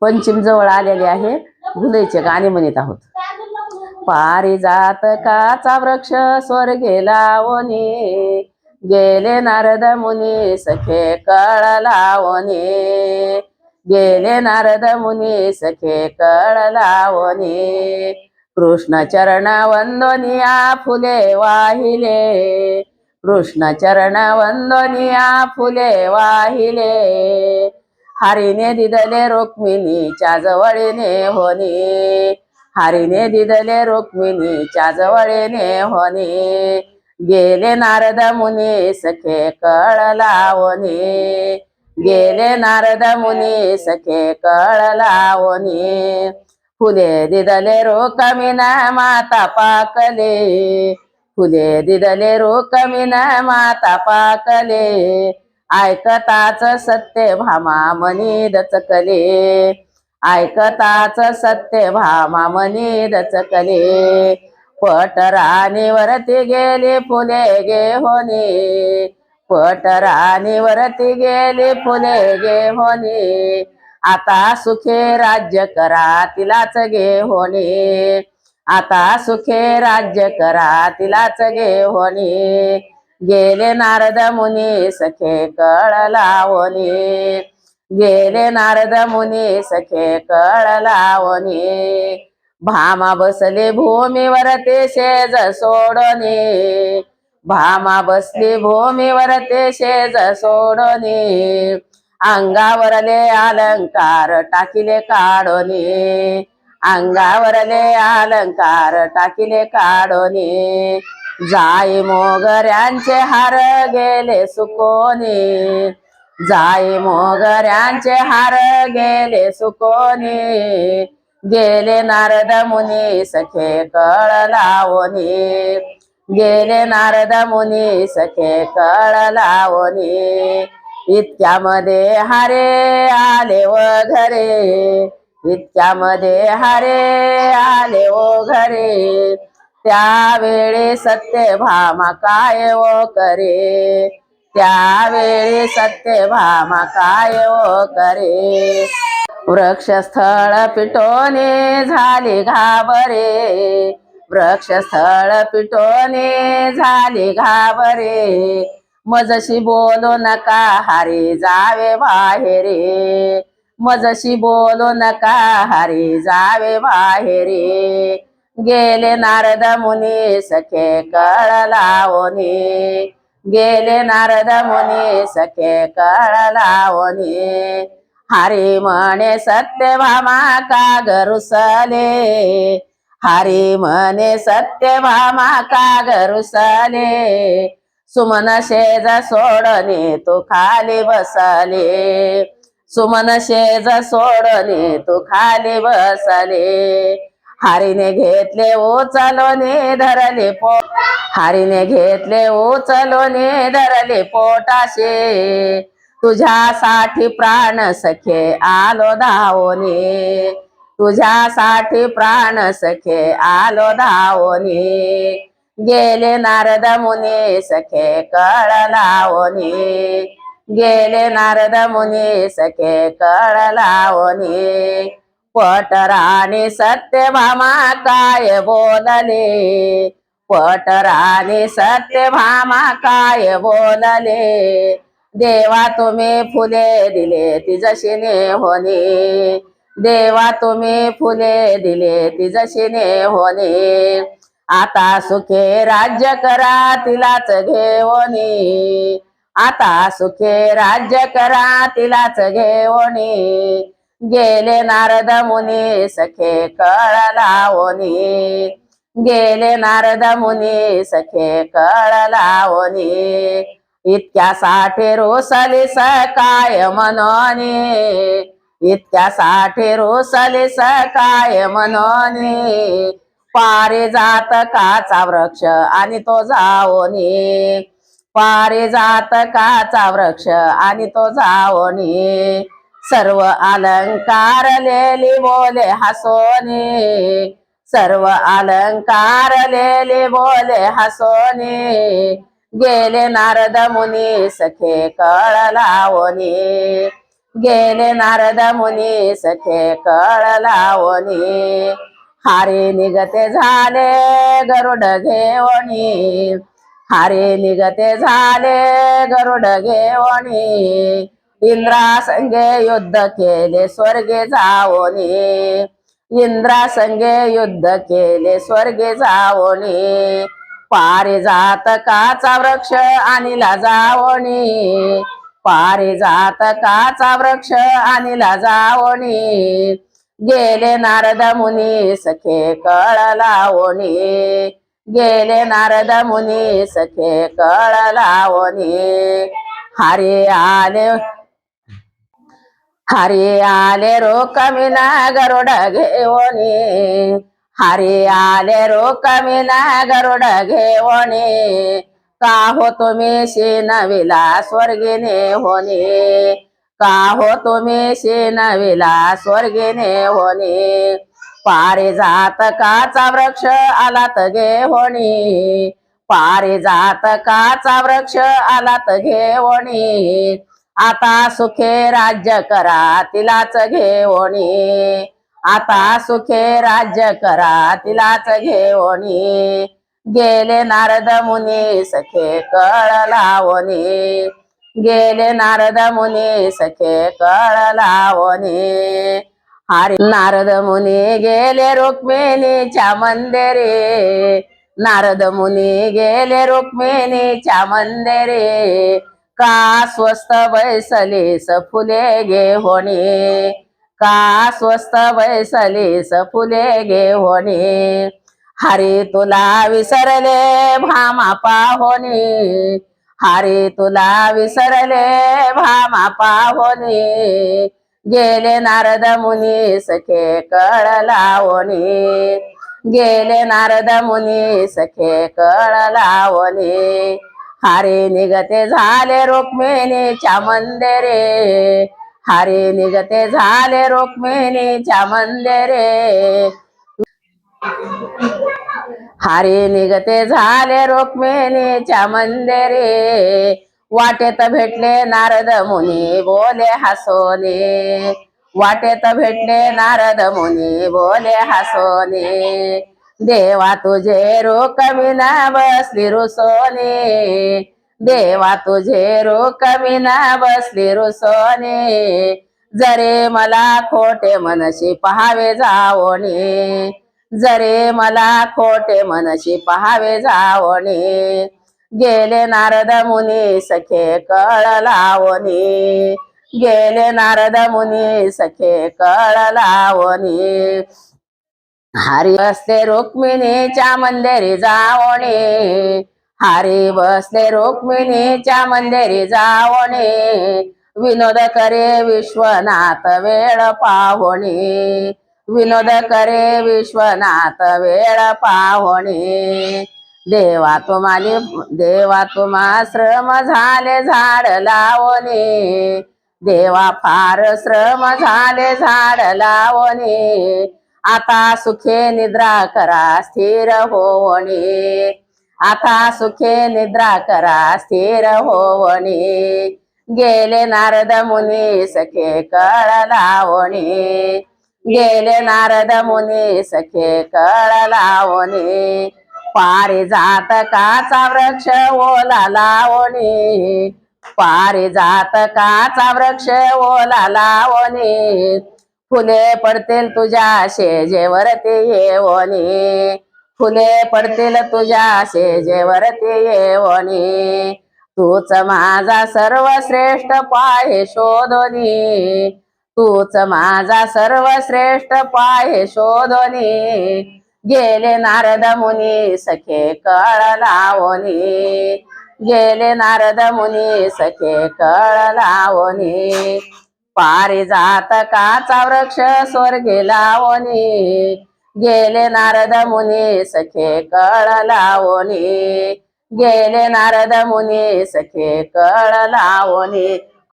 पंचम जवळ आलेले आहे. भुलेचे गाणे म्हणत आहोत. पारिजातकाचा वृक्ष स्वर्गे लावणे, गेले नारद मुनी सखे कळ लावणे, गेले नारद मुनी सखे कळ लावणे. कृष्ण चरण वंदनिया फुले वाहिले, कृष्ण चरण वंदनिया फुले वाहिले. हरीने दिदले रुक्मिणीच्या जवळीने होणे, हरीने दिदले रुक्मिणीच्या जवळीने होणे. गेले नारद मुनी सखे कळ लावणे, गेले नारद मुनी सखे कळ लावणे. फुले दिदले रुक्मिण माता पाकले, फुले दिदले रुक्मिण माता पाकले. ऐकताच सत्य भामा मनी दचकले, ऐकताच सत्य भामा मनी दचकले. पटराणी वरती गेली फुले गे होणे, पटराणी वरती गेली फुले गे होणे. आता सुखे राज्य करा तिलाच गे होणे, आता सुखे राज्य करा तिलाच गे होणे. गेले नारद मुनी सखे कळ लावणे, गेले नारद मुनी सखे कळ लावणे. भामा बसली भूमीवर ते शेज सोडणे, भामा बसली भूमीवर ते शेज सोडणे. अंगावरले अलंकार टाकिले काढणे, अंगावरले अलंकार टाकिले काढणे. जाई मोगऱ्यांचे हार गेले सुकोने, जाई मोगऱ्यांचे हार गेले सुकोने. गेले नारद मुनी सखे कळ लावणे, गेले नारद मुनी सखे कळ लावणे. इतक्यामध्ये हारे आले व घरे, इतक्यामध्ये हारे आले व घरे. त्यावेळी सत्य भामा काय ओ करे, त्यावेळी सत्य भामा काय ओ करे. वृक्षस्थळ पिटोने झाली घाबरे, वृक्षस्थळ पिटोने झाली घाबरे. मजशी बोलू नका हरी जावे बाहेरे, मजशी बोलू नका हरी जावे बाहेरे. गेले नारद मुनी सखे कळ लावणे, गेले नारद मुनी सखे कळ लावणे. हरी म्हणे सत्य भामा का गरुसले, हरी म्हणे सत्य भामा का गरुसले. सुमन शेज सोडणे तो खाली बसले, सुमन शेज सोडणे तो खाली बसले. हरीने घेतले उचलोने धरले पोट, हरीने घेतले उचलोने धरले पोटाशे. तुझ्यासाठी प्राण सखे आलो धावणे, तुझ्यासाठी प्राण सखे आलो धावणे. गेले नारद मुनी सखे कळ लावणे, गेले नारद मुनी सखे कळ लावणे. पटराणी सत्य भामा काय बोलले, पटराणी सत्य भामा काय बोलले. देवा तुम्ही फुले दिले तिजशीने होणे, देवा तुम्ही फुले दिले तिजशीने होणे. आता सुखे राज्य करा तिलाच घेवणे, आता सुखे राज्य करा तिलाच घेवणे. गेले नारद मुनी सखे कळ लावणे, गेले नारद मुनी सखे कळ लावणे. इतक्यासाठी रोसले सकाय मनोने, इतक्यासाठी रोसले सकाय मनोने. पारिजातकाचा वृक्ष आणि तो जावणे, पारिजातकाचा वृक्ष आणि तो जावणे. सर्व अलंकार लेली बोले हसोने, सर्व अलंकार लेली बोले हसोने. गेले नारद मुनी सखे कळ लावणे, गेले नारद मुनी सखे कळ लावणी हारी निगते झाले गरुड घेवणी हारी निगते झाले गरुड घेवणी इंद्रा संगे युद्ध केले स्वर्गे जावणी इंद्रा संगे युद्ध केले स्वर्गे जावणी पारिजातकाचा वृक्ष आणिला जावणी पारिजातकाचा वृक्ष आणिला जावणी गेले नारद मुनी सखे कळ लावणी गेले नारद मुनी सखे कळ लावणी हरी आले रोकमिना गरुड घेवणी हरी आले रोकमिना गरुड घेवणी का हो तुम्ही शिनविला स्वर्गिने होणे का हो तुम्ही शिनविला स्वर्गिने होणे पारिजातकाचा वृक्ष आलात घेवणी पारिजातकाचा वृक्ष आलात घेवणी आता सुखे राज्य करा तिलाच घेवणी आता सुखे राज्य करा तिलाच घेवणी गेले नारद मुनी सखे कळ लावणी गेले नारद मुनी सखे कळ लावणी हरी नारद मुनी गेले रुक्मिणीच्या मंदिरे नारद मुनी गेले रुक्मिणीच्या मंदिरे का स्वस्त बैसलीस फुले घेवणी का स्वस्त बैसलीस फुले घेवणी हरी तुला विसरले भामा पाहोनी हरी तुला विसरले भामा पाहोनी गेले नारद मुनी सखे कळ लावणी गेले नारद मुनी सखे कळ लावणी हरी निगते झाले रुक्मिणीच्या मंदिरे हरी निगते झाले रुक्मिणीच्या मंदिरे हरी निगते झाले रुक्मिणीच्या मंदिरे वाटेत भेटले नारद मुनी बोले हसोने वाटेत भेटले नारद मुनी बोले हसोने देवा तुझे रोकविना बसली रुसोने देवा तुझे रोकविना बसली रुसोने जरे मला खोटे मनशी पहावे जावणे जरे मला खोटे मनशी पहावे जावणे गेले नारद मुनी सखे कळ लावणी गेले नारद मुनी सखे कळ लावणी हरी बसले रुक्मिणीच्या मंदिरी जावणे हरी बसले रुक्मिणीच्या मंदिरी जावणे विनोद करे विश्वनाथ वेळ पाहुणे विनोद करे विश्वनाथ वेळ पाहुणे देवा तुम्हा श्रम झाले झाड लावणे देवा फार श्रम झाले झाड लावणे आता सुखे निद्रा करा स्थिर होवणे आता सुखे निद्रा करा स्थिर होवणे गेले नारद मुनी सखे कळ लावणे गेले नारद मुनी सखे कळ लावणे पारिजातकाचा वृक्ष ओला लावणे पारिजातकाचा वृक्ष ओला लावणे फुले पडतील तुझ्या शेजेवरती येवणी फुले पडतील तुझ्या शेजेवरती येवणी तूच माझा सर्वश्रेष्ठ पाहे शोधोनी तूच माझा सर्वश्रेष्ठ पाहे शोधोनी गेले नारद मुनी सखे कळ लावणी गेले नारद मुनी सखे कळ लावणी पारिजातकाचा वृक्ष स्वर्गे लावणी गेले नारद मुनी सखे कळ लावणी गेले नारद मुनी सखे कळ लावणी